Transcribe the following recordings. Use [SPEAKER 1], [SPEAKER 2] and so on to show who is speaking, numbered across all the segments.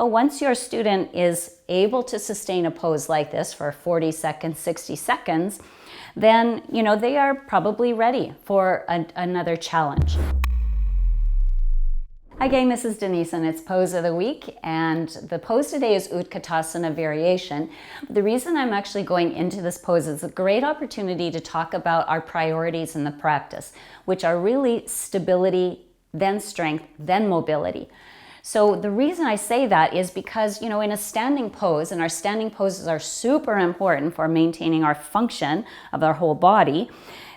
[SPEAKER 1] But once your student is able to sustain a pose like this for 40 seconds, 60 seconds, then, they are probably ready for another challenge. Hi gang, this is Denise and it's Pose of the Week, and the pose today is Utkatasana variation. The reason I'm actually going into this pose is a great opportunity to talk about our priorities in the practice, which are really stability, then strength, then mobility. So the reason I say that is because, in a standing pose, and our standing poses are super important for maintaining our function of our whole body.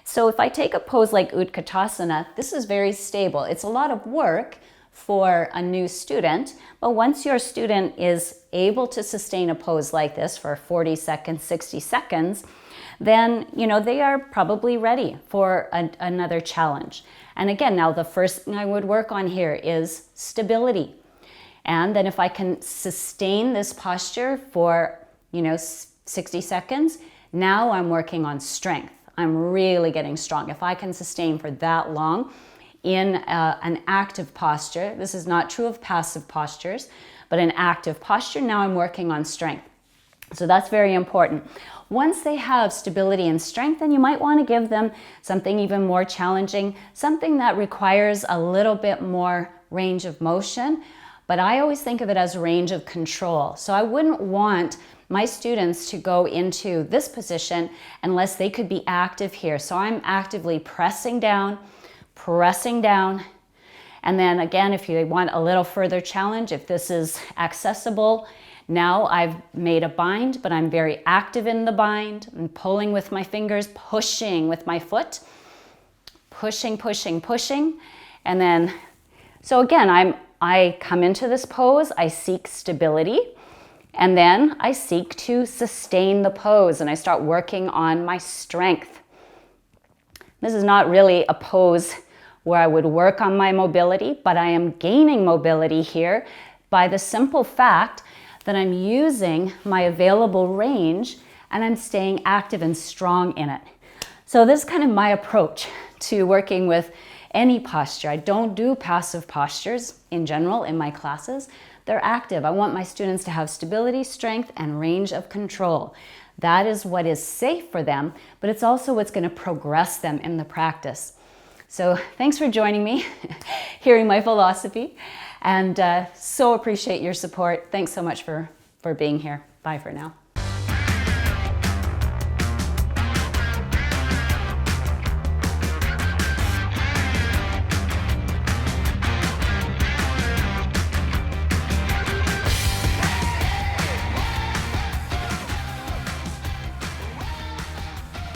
[SPEAKER 1] So if I take a pose like Utkatasana, this is very stable. It's a lot of work for a new student, but once your student is able to sustain a pose like this for 40 seconds, 60 seconds, then, they are probably ready for another challenge. And again, now the first thing I would work on here is stability. And then if I can sustain this posture for, 60 seconds, now I'm working on strength. I'm really getting strong. If I can sustain for that long in an active posture, this is not true of passive postures, but an active posture, now I'm working on strength. So that's very important. Once they have stability and strength, then you might want to give them something even more challenging, something that requires a little bit more range of motion, but I always think of it as range of control. So I wouldn't want my students to go into this position unless they could be active here. So I'm actively pressing down, and then again, if you want a little further challenge, if this is accessible, now I've made a bind, but I'm very active in the bind. I'm pulling with my fingers, pushing with my foot, pushing. And then, so again, I come into this pose, I seek stability, and then I seek to sustain the pose, and I start working on my strength. This is not really a pose where I would work on my mobility, but I am gaining mobility here by the simple fact that I'm using my available range and I'm staying active and strong in it. So this is kind of my approach to working with any posture. I don't do passive postures in general in my classes. They're active. I want my students to have stability, strength, and range of control. That is what is safe for them, but it's also what's going to progress them in the practice. So thanks for joining me, hearing my philosophy, and so appreciate your support. Thanks so much for being here. Bye for now.